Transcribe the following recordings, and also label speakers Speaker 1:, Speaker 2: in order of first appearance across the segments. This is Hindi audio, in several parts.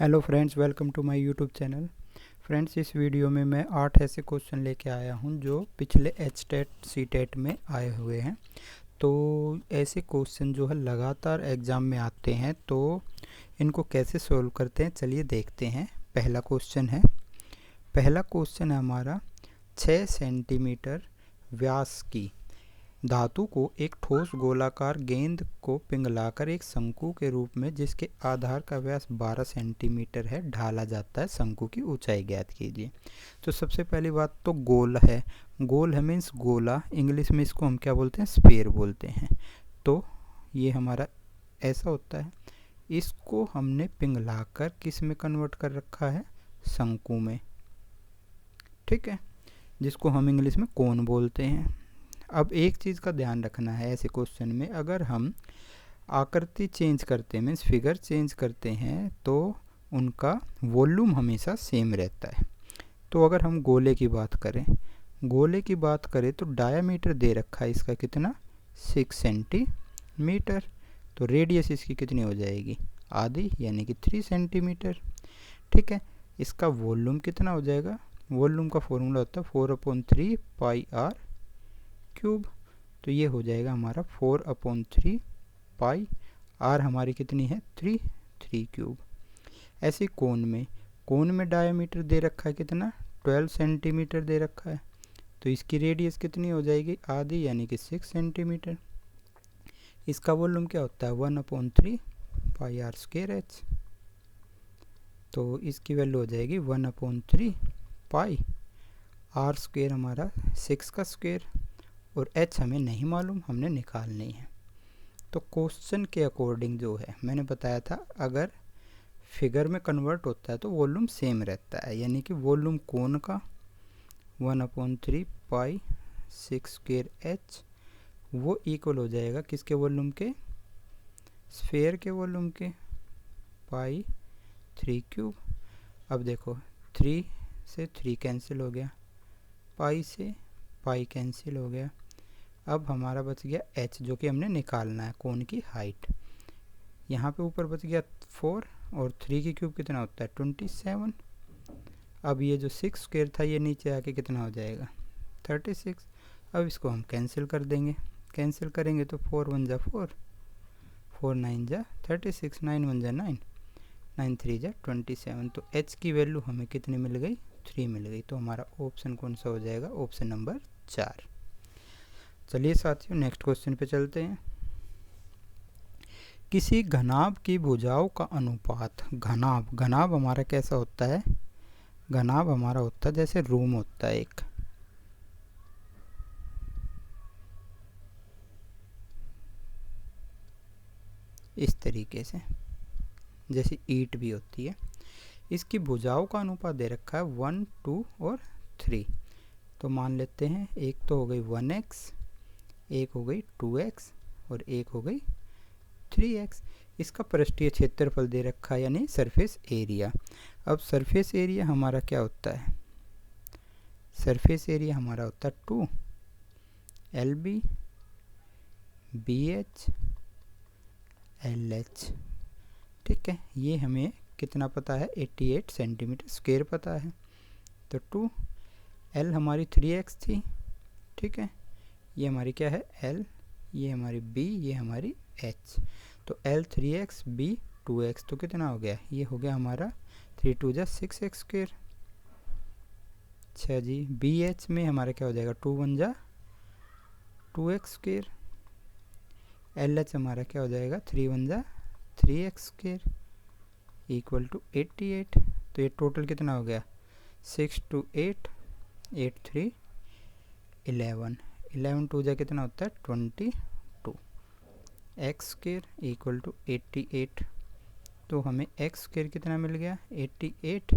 Speaker 1: Hello friends, welcome to my YouTube channel. Friends, इस वीडियो में मैं 8 ऐसे क्वेश्चन लेके आया हूं जो पिछले एचटेट सीटेट में आए हुए हैं। तो ऐसे क्वेश्चन जो है लगातार एग्ज़ाम में आते हैं, तो इनको कैसे सोल्व करते हैं चलिए देखते हैं। पहला क्वेश्चन है हमारा 6 सेंटीमीटर व्यास की धातु को एक ठोस गोलाकार गेंद को पिघलाकर एक शंकु के रूप में जिसके आधार का व्यास 12 सेंटीमीटर है ढाला जाता है। शंकु की ऊंचाई ज्ञात कीजिए। तो सबसे पहली बात तो गोल है मीन्स गोला, इंग्लिश में इसको हम क्या बोलते हैं, स्फीयर बोलते हैं। तो ये हमारा ऐसा होता है। इसको हमने पिघलाकर किस में कन्वर्ट कर रखा है, शंकु में, ठीक है, जिसको हम इंग्लिश में कोन बोलते हैं। अब एक चीज़ का ध्यान रखना है, ऐसे क्वेश्चन में अगर हम आकृति चेंज करते हैं, मीन्स फिगर चेंज करते हैं, तो उनका वॉल्यूम हमेशा सेम रहता है। तो अगर हम गोले की बात करें तो डायामीटर दे रखा है इसका कितना, 6 सेंटीमीटर। तो रेडियस इसकी कितनी हो जाएगी, आधी, यानी कि 3 सेंटीमीटर, ठीक है। इसका वॉल्यूम कितना हो जाएगा, वॉल्यूम का फॉर्मूला होता है 4/3 पाई आर क्यूब। तो ये हो जाएगा हमारा 4/3 पाई, आर हमारी कितनी है 3 क्यूब। ऐसे कोन में डायमीटर दे रखा है कितना, 12 सेंटीमीटर दे रखा है। तो इसकी रेडियस कितनी हो जाएगी, आधी, यानी कि 6 सेंटीमीटर। इसका वॉल्यूम क्या होता है 1/3 पाई आर स्क्वायर एच। तो इसकी वैल्यू हो जाएगी 1/3 पाई आर स्क्वायर, हमारा 6 का स्क्वायर, और h हमें नहीं मालूम, हमने निकालनी है। तो क्वेश्चन के अकॉर्डिंग जो है, मैंने बताया था अगर फिगर में कन्वर्ट होता है तो वॉल्यूम सेम रहता है, यानी कि वॉल्यूम कोन का 1/3 पाई 6 स्क्वायर h वो इक्वल हो जाएगा किसके वॉल्यूम के, स्फीयर के वॉल्यूम के, पाई 3 क्यूब। अब देखो 3 से 3 कैंसिल हो गया, पाई से पाई कैंसिल हो गया। अब हमारा बच गया h, जो कि हमने निकालना है, कोन की हाइट। यहाँ पे ऊपर बच गया 4, और 3 की क्यूब कितना होता है 27। अब ये जो 6 स्क्वायर था ये नीचे आके कितना हो जाएगा 36। अब इसको हम कैंसिल कर देंगे, कैंसिल करेंगे तो 4 1 जा 4, 4 9 जा 36, 9 1 जा 9, 9 3 जा 27। तो h की वैल्यू हमें कितनी मिल गई, 3 मिल गई। तो हमारा ऑप्शन कौन सा हो जाएगा, ऑप्शन नंबर 4। चलिए साथियों, नेक्स्ट क्वेश्चन पे चलते हैं। किसी घनाभ की भुजाओं का अनुपात, घनाभ हमारा कैसा होता है, घनाभ हमारा होता है जैसे रूम होता है एक, इस तरीके से, जैसे ईंट भी होती है। इसकी भुजाओं का अनुपात दे रखा है 1 2 और 3। तो मान लेते हैं एक तो हो गई 1x, एक हो गई 2x, और एक हो गई 3x। इसका पृष्ठीय क्षेत्रफल दे रखा है, यानी सरफेस एरिया। अब सरफेस एरिया हमारा क्या होता है, सरफेस एरिया हमारा होता है 2 LB BH LH, ठीक है। ये हमें कितना पता है, 88 सेंटीमीटर स्क्वायर पता है। तो 2 L हमारी 3x थी, ठीक है। ये हमारी क्या है L, ये हमारी B, ये हमारी H। तो L 3x B 2x, तो कितना हो गया, ये हो गया हमारा 3 2 जा 6x स्क्वायर। अच्छा जी, BH में हमारा क्या हो जाएगा 2 1 जा 2x स्क्वायर। LH हमारा क्या हो जाएगा 3 1 जा 3x स्क्वायर इक्वल टू 88। तो ये टोटल कितना हो गया 6 2 8 8 3 11, 11 2 जा कितना होता है 22, एक्स स्क्वायर इक्वल टू 88। तो हमें एक्स स्क्वायर कितना मिल गया 88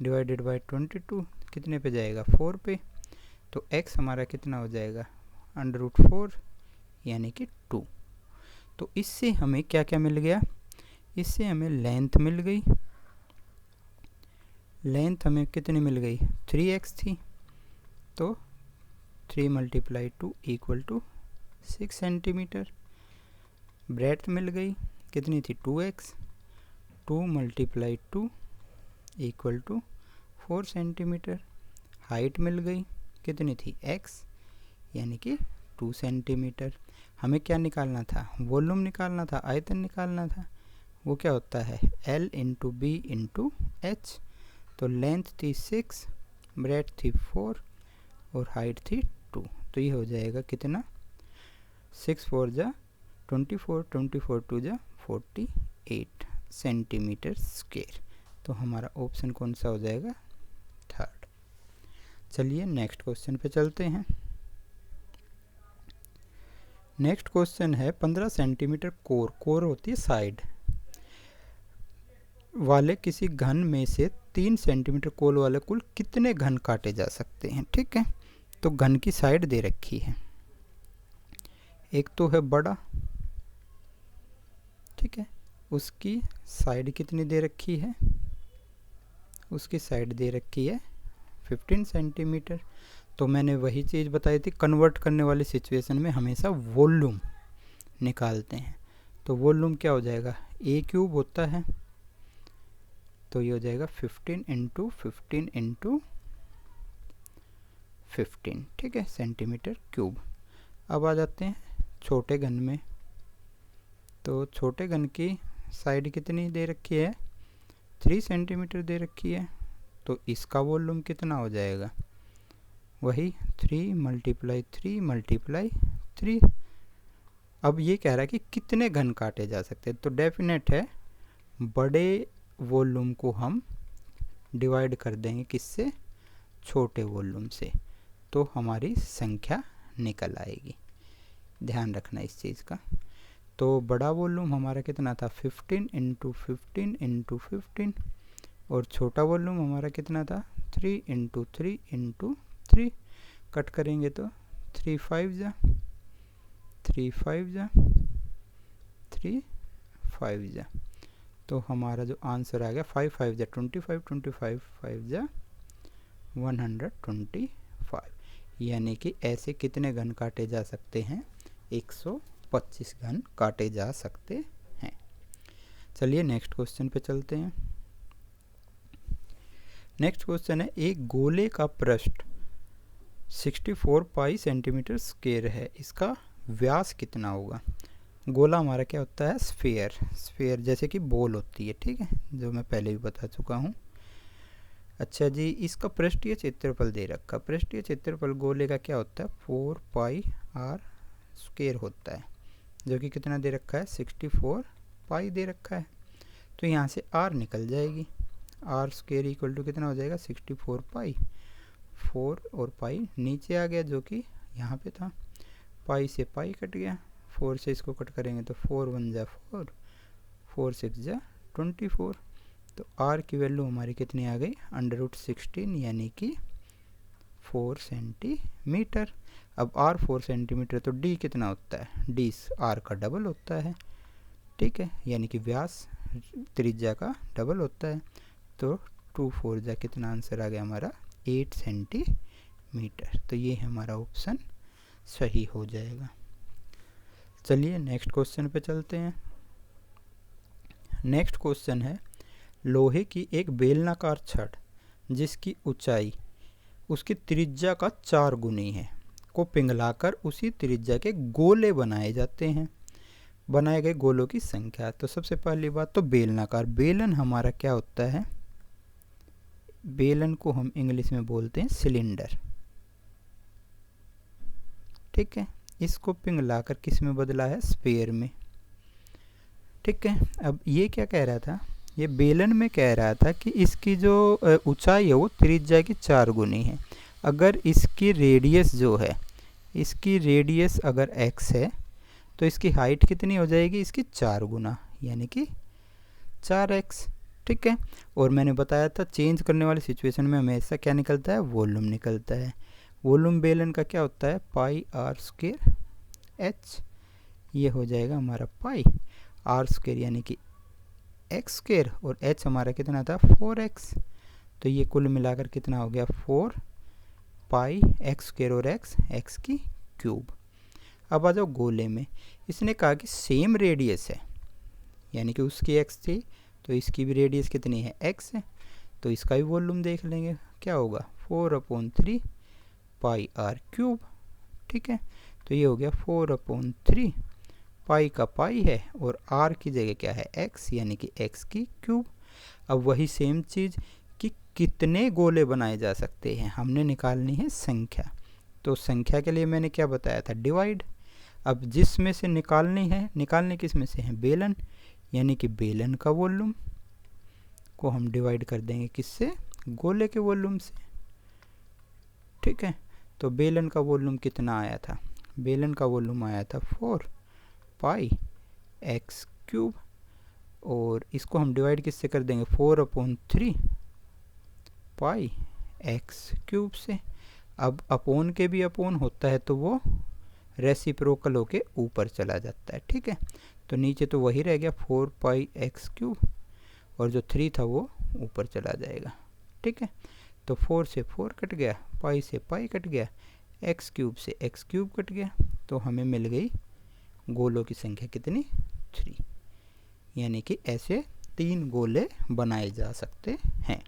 Speaker 1: डिवाइडेड बाय 22, कितने पे जाएगा 4 पे। तो x हमारा कितना हो जाएगा √4, यानी कि 2। तो इससे हमें क्या क्या मिल गया, इससे हमें लेंथ मिल गई। लेंथ हमें कितनी मिल गई 3x थी, तो 3 × 2 इक्वल टू 6 सेंटीमीटर। ब्रेड्थ मिल गई, कितनी थी 2x, 2 multiply 2 equal to 4 centimetre. Height मिल गई, कितनी थी x, यानी कि 2 सेंटीमीटर। हमें क्या निकालना था, वॉल्यूम निकालना था, आयतन निकालना था। वो क्या होता है, L into B into H. तो लेंथ थी 6, ब्रेथ थी 4 और हाइट थी 2। तो ये हो जाएगा कितना, 6 4 जा 24, 24 2 जा 48 सेंटीमीटर स्क्वायर। तो हमारा ऑप्शन कौन सा हो जाएगा, थर्ड। चलिए नेक्स्ट क्वेश्चन पे चलते हैं। नेक्स्ट क्वेश्चन है 15 सेंटीमीटर कोर होती है साइड वाले किसी घन में से 3 सेंटीमीटर कोर वाले कुल कितने घन काटे जा सकते हैं। ठीक है, तो घन की साइड दे रखी है, एक तो है बड़ा, ठीक है, उसकी साइड कितनी दे रखी है, उसकी साइड दे रखी है 15 सेंटीमीटर। तो मैंने वही चीज़ बताई थी, कन्वर्ट करने वाली सिचुएशन में हमेशा वॉल्यूम निकालते हैं। तो वॉल्यूम क्या हो जाएगा, ए क्यूब होता है, तो ये हो जाएगा 15 इंटू 15 इंटू 15, ठीक है, सेंटीमीटर क्यूब। अब आ जाते हैं छोटे घन में। तो छोटे घन की साइड कितनी दे रखी है, 3 सेंटीमीटर दे रखी है। तो इसका वॉल्यूम कितना हो जाएगा, वही 3 मल्टीप्लाई 3 मल्टीप्लाई 3। अब ये कह रहा है कि कितने घन काटे जा सकते हैं। तो डेफिनेट है बड़े वॉल्यूम को हम डिवाइड कर देंगे किससे, छोटे वॉल्यूम से, तो हमारी संख्या निकल आएगी। ध्यान रखना इस चीज़ का। तो बड़ा वॉल्यूम हमारा कितना था, 15 इंटू 15 इंटू 15, और छोटा वॉल्यूम हमारा कितना था, 3 इंटू 3 इंटू 3। कट करेंगे तो 3 5 जा 3 5 जा 3 5 जा। तो हमारा जो आंसर आ गया 5 5 जा 25, 25 5 जा 125, यानी कि ऐसे कितने घन काटे जा सकते हैं, 125 घन काटे जा सकते हैं। चलिए नेक्स्ट क्वेश्चन पे चलते हैं। नेक्स्ट क्वेश्चन है, एक गोले का पृष्ठ 64 पाई सेंटीमीटर स्क्वायर है, इसका व्यास कितना होगा। गोला हमारा क्या होता है, स्फीयर, स्फीयर जैसे कि बॉल होती है, ठीक है, जो मैं पहले भी बता चुका हूँ। अच्छा जी, इसका पृष्ठीय क्षेत्रफल दे रखा, पृष्ठीय क्षेत्रफल गोले का क्या होता है, 4 पाई आर स्क्वायर होता है, जो कि कितना दे रखा है, 64 पाई दे रखा है। तो यहाँ से आर निकल जाएगी, आर स्क्वायर इक्वल टू कितना हो जाएगा, 64 पाई। 4 और पाई नीचे आ गया, जो कि यहाँ पे था, पाई से पाई कट गया, 4 से इसको कट करेंगे तो 4 1 जा 4, 4 6 जा 24। तो आर की वैल्यू हमारी कितनी आ गई, √16, यानी कि 4 सेंटीमीटर। अब आर 4 सेंटीमीटर, तो डी कितना होता है, डी आर का डबल होता है, ठीक है, यानी कि व्यास त्रिज्या का डबल होता है। तो 2 4 जा कितना आंसर आ गया हमारा, 8 सेंटीमीटर। तो ये हमारा ऑप्शन सही हो जाएगा। चलिए नेक्स्ट क्वेश्चन पे चलते हैं। नेक्स्ट क्वेश्चन है, लोहे की एक बेलनाकार छड़ जिसकी ऊंचाई उसकी त्रिज्या का 4 गुनी है को पिघलाकर उसी त्रिज्या के गोले बनाए जाते हैं। बनाए गए गोलों की संख्या। तो सबसे पहली बात तो बेलनाकार, बेलन हमारा क्या होता है, बेलन को हम इंग्लिश में बोलते हैं सिलेंडर, ठीक है। इसको पिघलाकर किस में बदला है, स्फीयर में, ठीक है। अब ये क्या कह रहा था, ये बेलन में कह रहा था कि इसकी जो ऊंचाई है वो त्रिज्या की 4 गुनी है। अगर इसकी रेडियस जो है, इसकी रेडियस अगर x है तो इसकी हाइट कितनी हो जाएगी, इसकी 4 गुना, यानी कि 4x, ठीक है। और मैंने बताया था चेंज करने वाली सिचुएशन में हमेशा क्या निकलता है, वॉल्यूम निकलता है। वॉल्यूम बेलन का क्या होता है, पाई आर स्क्वायर एच, ये हो जाएगा हमारा पाई आर स्क्वायर, यानी कि एक्स स्क्वायर, और एच हमारा कितना था, 4x। तो ये कुल मिलाकर कितना हो गया, 4 पाई एक्स स्क्वायर और एक्स की क्यूब। अब आ जाओ गोले में, इसने कहा कि सेम रेडियस है, यानी कि उसकी एक्स थी तो इसकी भी रेडियस कितनी है, x है, तो इसका भी वॉल्यूम देख लेंगे, क्या होगा 4/3 पाई आर क्यूब। ठीक है, तो ये हो गया 4/3, पाई का पाई है और आर की जगह क्या है x, यानी कि x की क्यूब। अब वही सेम चीज़ कि कितने गोले बनाए जा सकते हैं, हमने निकालनी है संख्या। तो संख्या के लिए मैंने क्या बताया था, डिवाइड। अब जिसमें से निकालनी है, निकालने किस में से है, बेलन, यानी कि बेलन का वॉल्यूम को हम डिवाइड कर देंगे किससे, गोले के वॉल्यूम से। ठीक है, तो बेलन का वॉल्यूम कितना आया था, बेलन का वॉल्यूम आया था 4 पाई एक्स क्यूब, और इसको हम डिवाइड किससे कर देंगे, 4/3 पाई एक्स क्यूब से। अब अपोन के भी अपोन होता है तो वो रेसिप्रोकल होके ऊपर चला जाता है। ठीक है, तो नीचे तो वही रह गया 4 पाई एक्स क्यूब, और जो 3 था वो ऊपर चला जाएगा। ठीक है, तो 4 से 4 कट गया, पाई से पाई कट गया, एक्स क्यूब से एक्स क्यूब कट गया, तो हमें मिल गई गोलों की संख्या कितनी, 3। यानी कि ऐसे 3 गोले बनाए जा सकते हैं।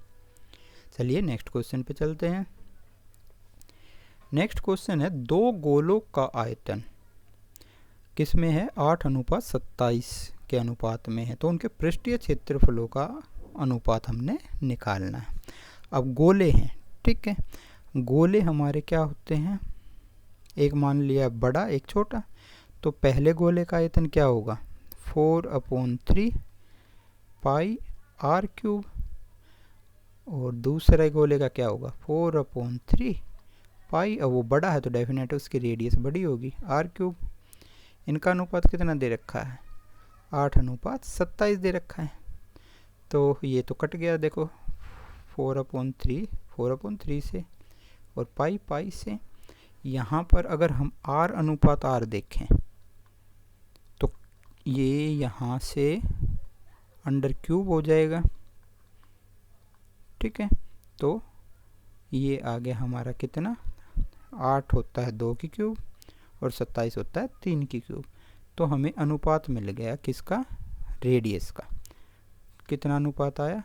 Speaker 1: चलिए नेक्स्ट क्वेश्चन पे चलते हैं। नेक्स्ट क्वेश्चन है, 2 गोलों का आयतन किस में है, 8:27 के अनुपात में है, तो उनके पृष्ठीय क्षेत्रफलों का अनुपात हमने निकालना है। अब गोले हैं, ठीक है, गोले हमारे क्या होते हैं, एक मान लिया बड़ा एक छोटा, तो पहले गोले का आयतन क्या होगा, 4/3 पाई आर क्यूब, और दूसरे गोले का क्या होगा 4/3 पाई, अब वो बड़ा है तो डेफिनेट उसकी रेडियस बड़ी होगी, आर क्यूब। इनका अनुपात कितना दे रखा है, 8:27 दे रखा है, तो ये तो कट गया, देखो 4/3 से और पाई पाई से। यहाँ पर अगर हम आर अनुपात आर देखें तो ये यहाँ से अंडर क्यूब हो जाएगा। ठीक है, तो ये आ गया हमारा कितना, 8 होता है 2 की क्यूब और 27 होता है 3 की क्यूब। तो हमें अनुपात मिल गया किसका, रेडियस का। कितना अनुपात आया,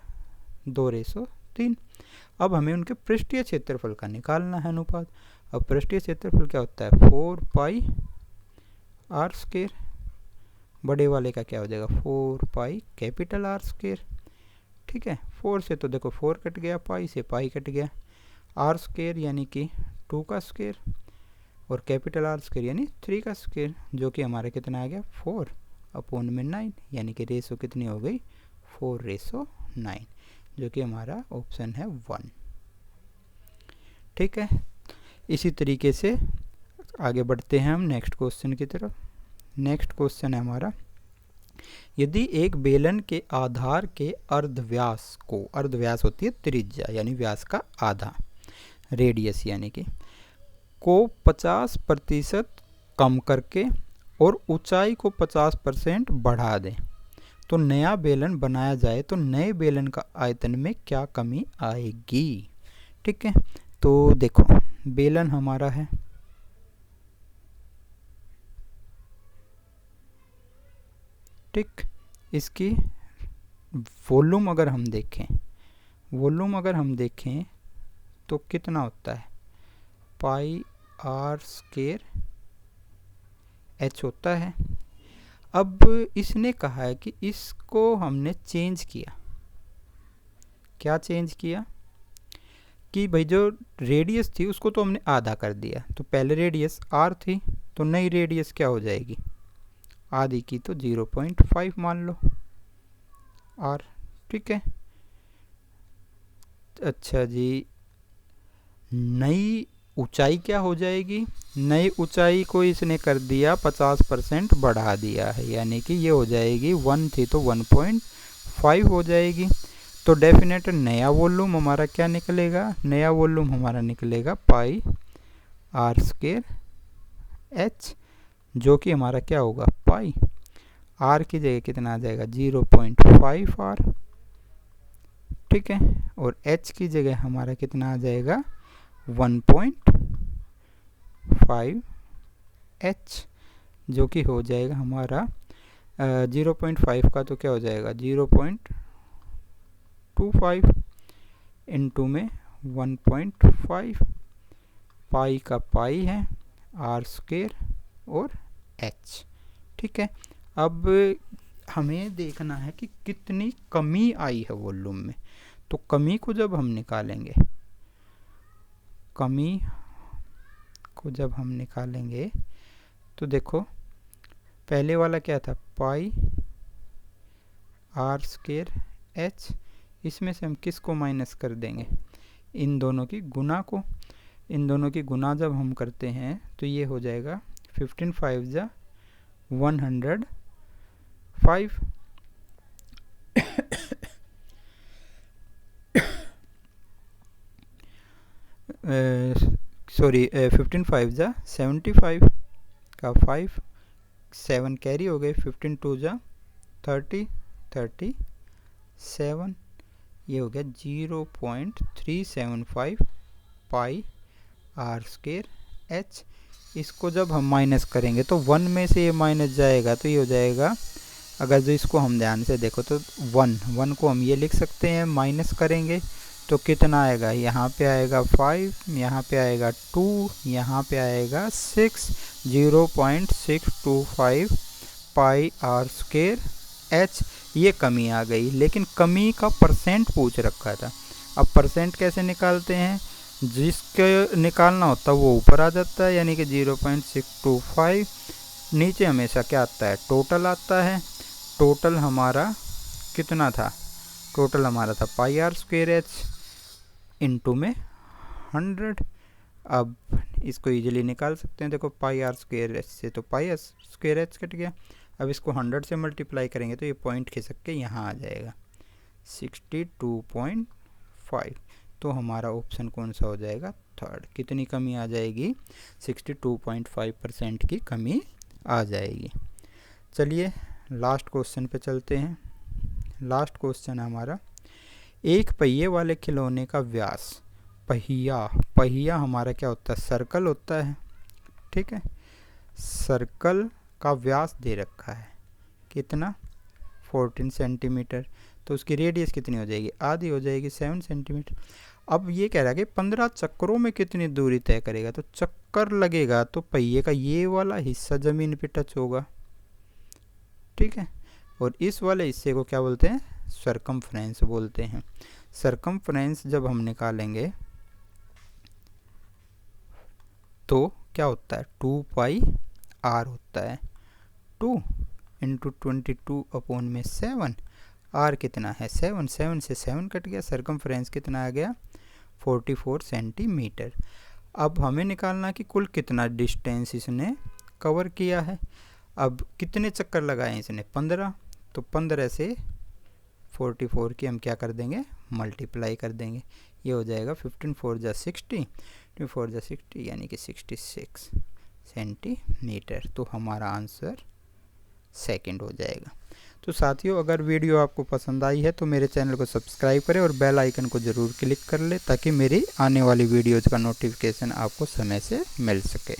Speaker 1: 2:3। अब हमें उनके पृष्ठीय क्षेत्रफल का निकालना है अनुपात। अब पृष्ठीय क्षेत्रफल क्या होता है, 4 पाई आर स्क्वायर, बड़े वाले का क्या हो जाएगा 4 पाई कैपिटल आर स्क्वायर। ठीक है, 4 से तो देखो 4 कट गया, पाई से पाई कट गया, आर स्क्वायर यानी कि 2 का स्क्वायर, और कैपिटल आर स्क्वायर यानी 3 का स्क्वायर, जो कि हमारा कितना आ गया 4/9, यानी कि रेशो कितनी हो गई 4:9, जो कि हमारा ऑप्शन है 1। ठीक है, इसी तरीके से आगे बढ़ते हैं हम नेक्स्ट क्वेश्चन की तरफ। नेक्स्ट क्वेश्चन है हमारा, यदि एक बेलन के आधार के अर्धव्यास को, अर्धव्यास होती है त्रिज्या यानी व्यास का आधा, रेडियस यानी कि, को 50% कम करके और ऊंचाई को 50% बढ़ा दें तो नया बेलन बनाया जाए, तो नए बेलन का आयतन में क्या कमी आएगी। ठीक है, तो देखो बेलन हमारा है, ठीक, इसकी वॉल्यूम अगर हम देखें, वॉल्यूम अगर हम देखें तो कितना होता है, पाई आर स्क्वायर एच होता है। अब इसने कहा है कि इसको हमने चेंज किया, क्या चेंज किया कि भाई जो रेडियस थी उसको तो हमने आधा कर दिया, तो पहले रेडियस आर थी तो नई रेडियस क्या हो जाएगी, आधी की तो 0.5 मान लो आर। ठीक है, अच्छा जी, नई ऊंचाई क्या हो जाएगी, नई ऊंचाई को इसने कर दिया 50% बढ़ा दिया है, यानी कि ये हो जाएगी 1 थी तो 1.5 हो जाएगी। तो डेफिनेट नया वॉल्यूम हमारा क्या निकलेगा, नया वॉल्यूम हमारा निकलेगा पाई आर स्क्वायर एच, जो कि हमारा क्या होगा, पाई आर की जगह कितना आ जाएगा 0.5 आर। ठीक है, और एच की जगह हमारा कितना आ जाएगा 1.5 एच, जो कि हो जाएगा हमारा 0.5 का तो क्या हो जाएगा 0.25 इंटू में 1.5, पाई का पाई है, आर स्क्वायर और एच। ठीक है, अब हमें देखना है कि कितनी कमी आई है वॉल्यूम में। तो कमी को जब हम निकालेंगे, कमी को जब हम निकालेंगे तो देखो पहले वाला क्या था, पाई आर स्क्वायर एच, इसमें से हम किसको माइनस कर देंगे, इन दोनों की गुना को। इन दोनों की गुना जब हम करते हैं तो ये हो जाएगा 15 5 जा 105, सॉरी 15 5 जा 75 का 5, 7 कैरी हो गए, 15 2 जा 30, 37, ये हो गया 0.375 पाई आर स्क्वायर एच। इसको जब हम माइनस करेंगे तो 1 में से ये माइनस जाएगा तो ये हो जाएगा, अगर जो इसको हम ध्यान से देखो तो 1 को हम ये लिख सकते हैं, माइनस करेंगे तो कितना आएगा, यहाँ पे आएगा 5, यहाँ पे आएगा 2, यहाँ पे आएगा 6, 0.625 पाई आर स्क्वायर एच। ये कमी आ गई, लेकिन कमी का परसेंट पूछ रखा था। अब परसेंट कैसे निकालते हैं, जिसके निकालना होता है वो ऊपर आ जाता है, यानी कि 0.625, नीचे हमेशा क्या आता है, टोटल आता है। टोटल हमारा कितना था, टोटल हमारा था पाई आर स्क्वायर एच इंटू में 100। अब इसको इजीली निकाल सकते हैं, देखो पाई आर स्क्वायर एच से तो पाई आर स्क्वायर एच कट गया। अब इसको 100 से मल्टीप्लाई करेंगे तो ये पॉइंट खिसक के यहाँ आ जाएगा 62.5। तो हमारा ऑप्शन कौन सा हो जाएगा, थर्ड। कितनी कमी आ जाएगी, 62.5% की कमी आ जाएगी। चलिए लास्ट क्वेश्चन पे चलते हैं। लास्ट क्वेश्चन हमारा, एक पहिए वाले खिलौने का व्यास, पहिया हमारा क्या होता है, सर्कल होता है। ठीक है, सर्कल का व्यास दे रखा है कितना, 14 सेंटीमीटर। तो उसकी रेडियस कितनी हो जाएगी, आधी हो जाएगी, 7 सेंटीमीटर। अब ये कह रहा है कि 15 चक्करों में कितनी दूरी तय करेगा। तो चक्कर लगेगा तो पहिए का ये वाला हिस्सा ज़मीन पे टच होगा। ठीक है, और इस वाले हिस्से को क्या बोलते हैं, सरकमफ्रेंस बोलते हैं। सरकमफ्रेंस जब हम निकालेंगे तो क्या होता है, 2 पाई आर होता है, 2 इंटू 22/7। आर कितना है, 7, 7 से 7 कट गया, सरकमफ्रेंस कितना आ गया, 44 सेंटीमीटर। अब हमें निकालना कि कुल कितना डिस्टेंस इसने कवर किया है। अब कितने चक्कर लगाए इसने, 15। तो 15 से 44 की हम क्या कर देंगे, मल्टीप्लाई कर देंगे। ये हो जाएगा 15 4 जा 60, 24 जा 60 यानी कि 66 सेंटीमीटर। तो हमारा आंसर सेकंड हो जाएगा। तो साथियों, अगर वीडियो आपको पसंद आई है तो मेरे चैनल को सब्सक्राइब करें और बेल आइकन को ज़रूर क्लिक कर लें, ताकि मेरी आने वाली वीडियोज़ का नोटिफिकेशन आपको समय से मिल सके।